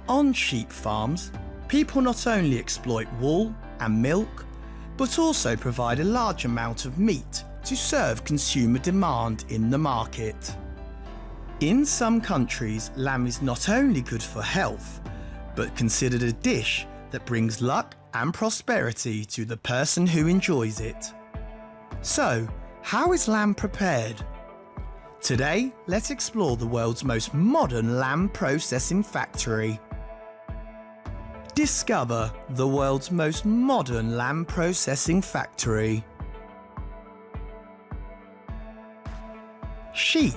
On sheep farms, people not only exploit wool and milk, but also provide a large amount of meat to serve consumer demand in the market. In some countries, lamb is not only good for health, but considered a dish that brings luck and prosperity to the person who enjoys it. So, how is lamb prepared? Today, let's explore the world's most modern lamb processing factory. Discover the world's most modern lamb processing factory. Sheep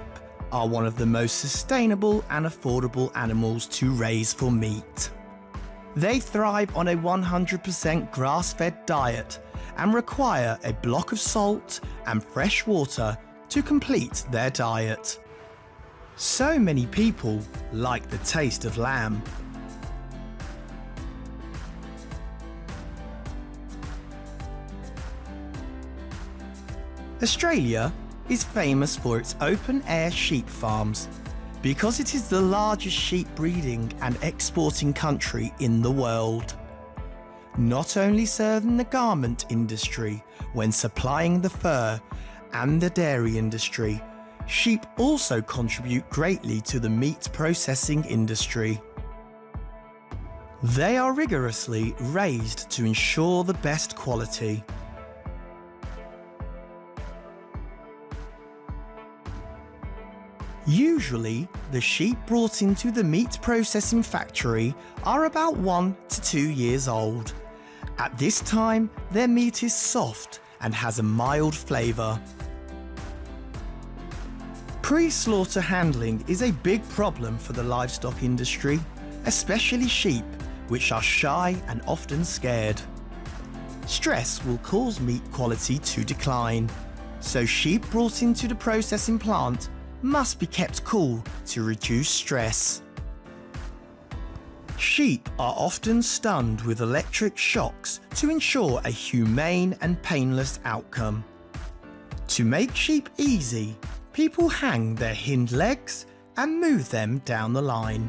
are one of the most sustainable and affordable animals to raise for meat. They thrive on a 100% grass-fed diet and require a block of salt and fresh water to complete their diet. So many people like the taste of lamb. Australia is famous for its open-air sheep farms because it is the largest sheep breeding and exporting country in the world. Not only serving the garment industry when supplying the fur and the dairy industry, sheep also contribute greatly to the meat processing industry. They are rigorously raised to ensure the best quality. Usually, the sheep brought into the meat processing factory are about 1 to 2 years old. At this time, their meat is soft and has a mild flavour. Pre-slaughter handling is a big problem for the livestock industry, especially sheep, which are shy and often scared. Stress will cause meat quality to decline, so sheep brought into the processing plant must be kept cool to reduce stress. Sheep are often stunned with electric shocks to ensure a humane and painless outcome. To make sheep easy, people hang their hind legs and move them down the line.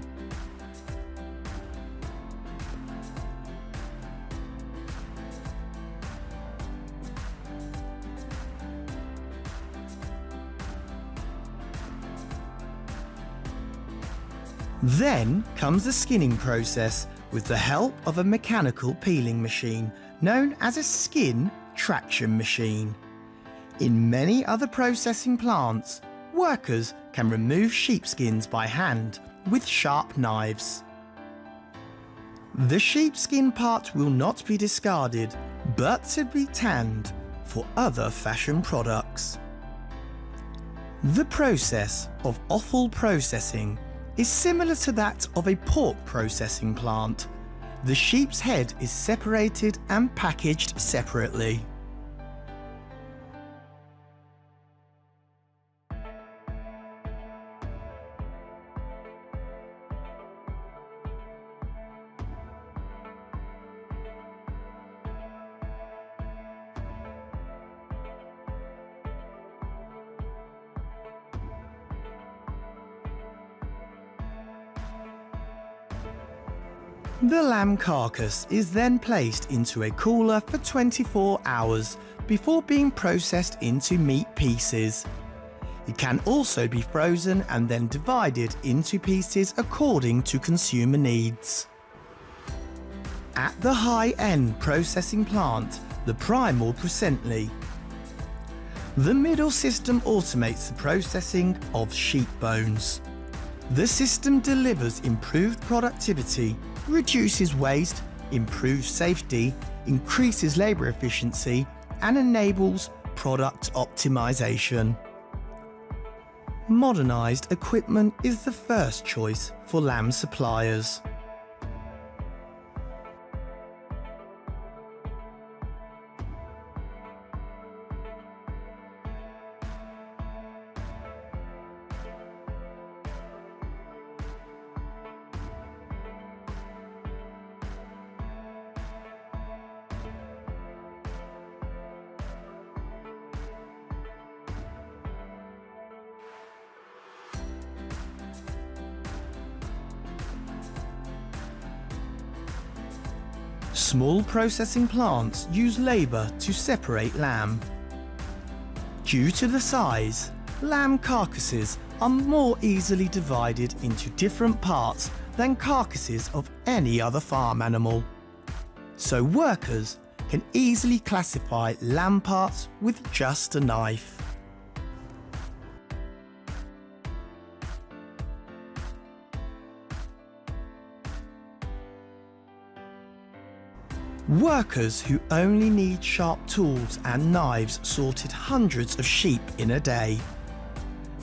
Then comes the skinning process with the help of a mechanical peeling machine known as a skin traction machine. In many other processing plants, workers can remove sheepskins by hand with sharp knives. The sheepskin part will not be discarded, but to be tanned for other fashion products. The process of offal processing is similar to that of a pork processing plant. The sheep's head is separated and packaged separately. The lamb carcass is then placed into a cooler for 24 hours before being processed into meat pieces. It can also be frozen and then divided into pieces according to consumer needs. At the high-end processing plant, the primal presently. The middle system automates the processing of sheep bones. The system delivers improved productivity, reduces waste, improves safety, increases labour efficiency, and enables product optimization. Modernised equipment is the first choice for lamb suppliers. Small processing plants use labour to separate lamb. Due to the size, lamb carcasses are more easily divided into different parts than carcasses of any other farm animal. So workers can easily classify lamb parts with just a knife. Workers who only need sharp tools and knives sorted hundreds of sheep in a day.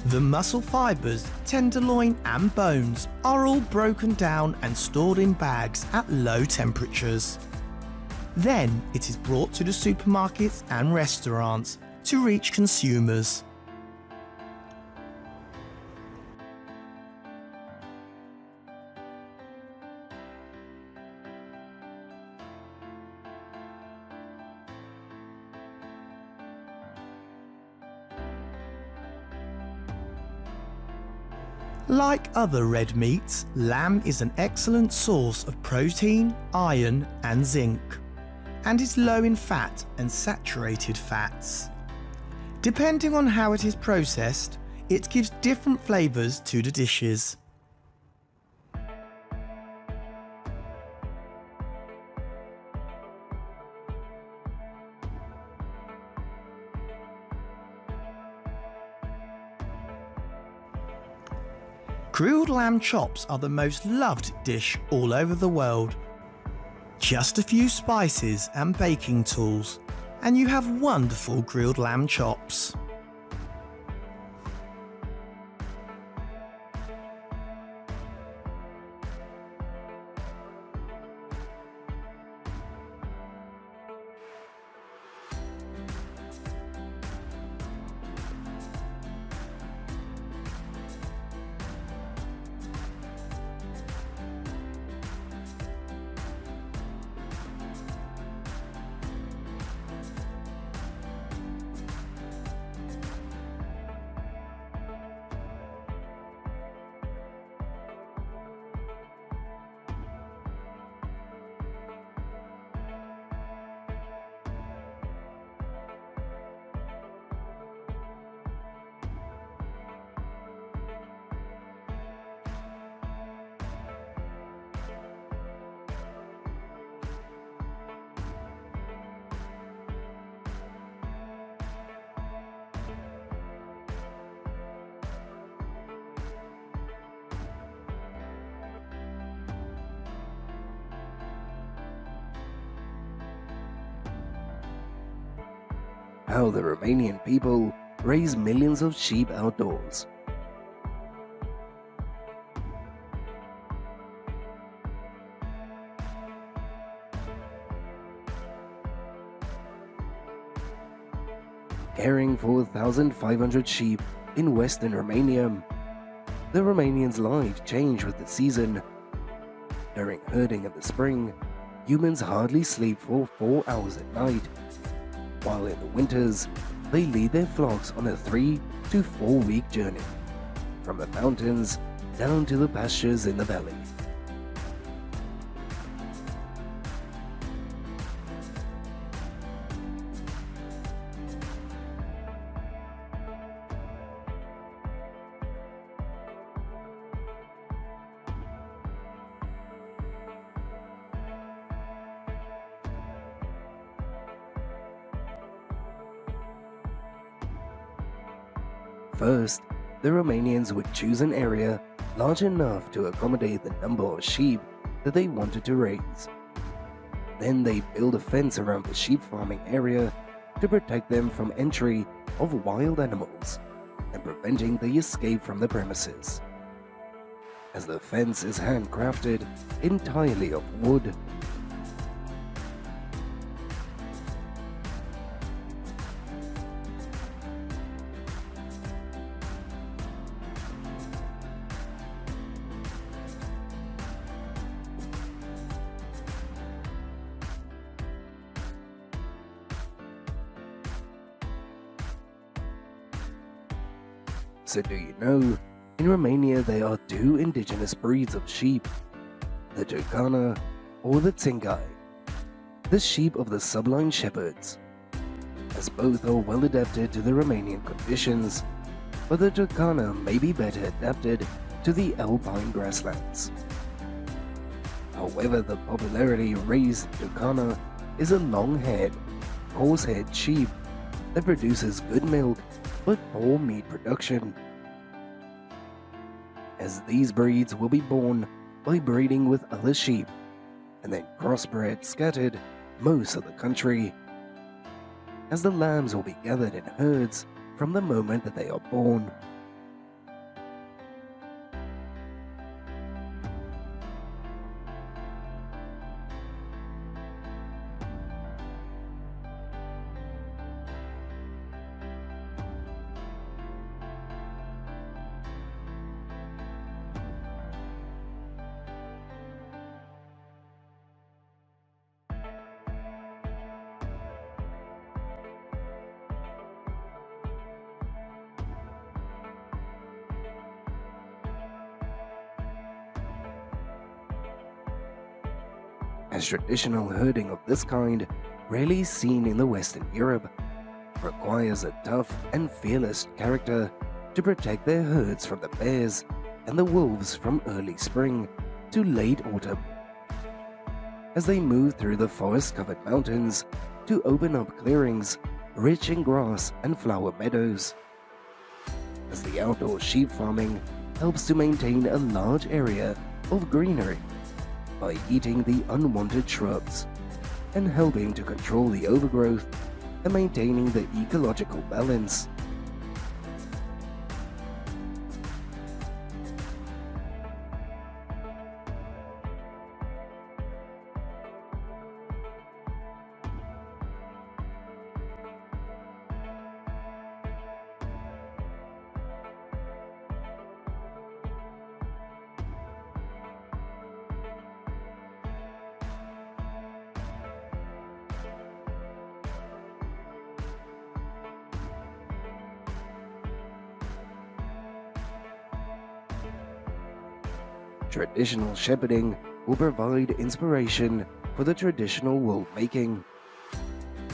The muscle fibres, tenderloin and bones are all broken down and stored in bags at low temperatures. Then it is brought to the supermarkets and restaurants to reach consumers. Like other red meats, lamb is an excellent source of protein, iron and zinc, and is low in fat and saturated fats. Depending on how it is processed, it gives different flavours to the dishes. Grilled lamb chops are the most loved dish all over the world. Just a few spices and baking tools, and you have wonderful grilled lamb chops. How the Romanian people raise millions of sheep outdoors. Caring for 1,500 sheep in western Romania, the Romanians' life changed with the season. During herding in the spring, humans hardly sleep for 4 hours at night, while in the winters, they lead their flocks on a 3 to 4 week journey, from the mountains down to the pastures in the valley. First, the Romanians would choose an area large enough to accommodate the number of sheep that they wanted to raise. Then they build a fence around the sheep farming area to protect them from entry of wild animals and preventing the escape from the premises. As the fence is handcrafted entirely of wood, so do you know, in Romania there are 2 indigenous breeds of sheep, the Turkana or the Tsingai. the sheep of the Sublime Shepherds, as both are well adapted to the Romanian conditions, but the Turkana may be better adapted to the alpine grasslands. However, the popularity raised Turkana is a long-haired, coarse-haired sheep that produces good milk but poor meat production, as these breeds will be born by breeding with other sheep and then crossbred scattered most of the country, as the lambs will be gathered in herds from the moment that they are born. As traditional herding of this kind, rarely seen in the Western Europe, requires a tough and fearless character to protect their herds from the bears and the wolves from early spring to late autumn, as they move through the forest-covered mountains to open up clearings rich in grass and flower meadows, as the outdoor sheep farming helps to maintain a large area of greenery by eating the unwanted shrubs and helping to control the overgrowth and maintaining the ecological balance. Traditional shepherding will provide inspiration for the traditional wool making.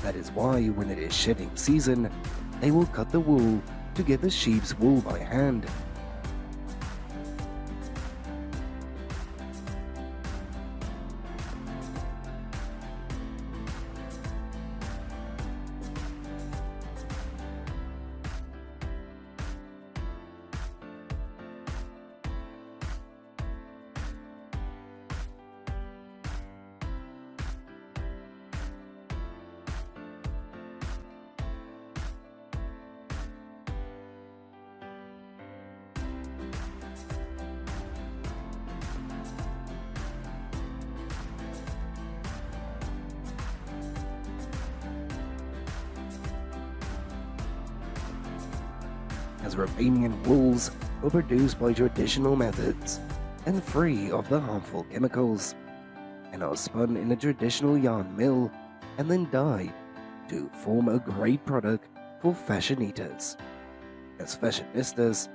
That is why when it is shedding season, they will cut the wool to get the sheep's wool by hand. As Romanian wools are produced by traditional methods and free of the harmful chemicals, and are spun in a traditional yarn mill and then dyed to form a great product for fashionitas. As fashionistas,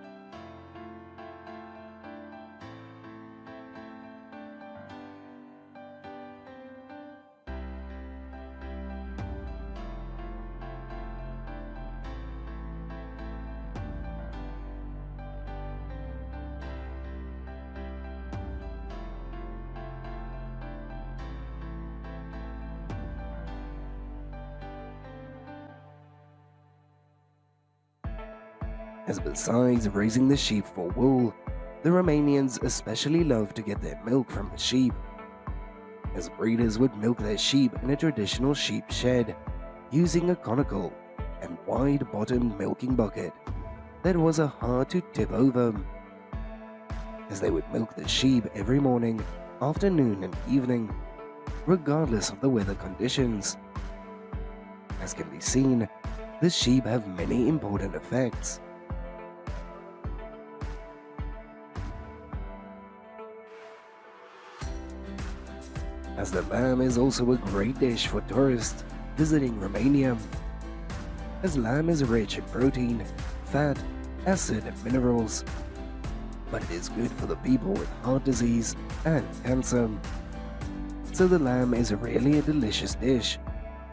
as besides raising the sheep for wool, the Romanians especially love to get their milk from the sheep, as breeders would milk their sheep in a traditional sheep shed, using a conical and wide-bottomed milking bucket that was hard to tip over, as they would milk the sheep every morning, afternoon and evening, regardless of the weather conditions. As can be seen, the sheep have many important effects. As the lamb is also a great dish for tourists visiting Romania, as lamb is rich in protein, fat, acid and minerals, but it is good for the people with heart disease and cancer. so the lamb is really a delicious dish,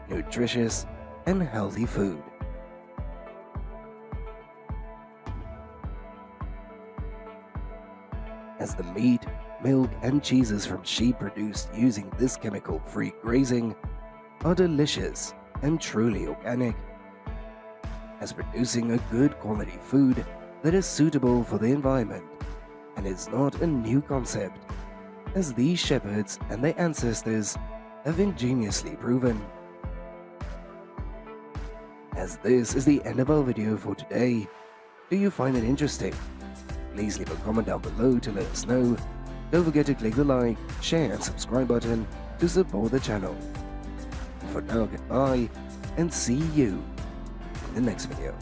nutritious and healthy food. As the meat, milk and cheeses from sheep produced using this chemical-free grazing are delicious and truly organic, as producing a good quality food that is suitable for the environment and is not a new concept, as these shepherds and their ancestors have ingeniously proven. As this is the end of our video for today, do you find it interesting? Please leave a comment down below to let us know. Don't forget to click the like, share and subscribe button to support the channel. And for now, goodbye and see you in the next video.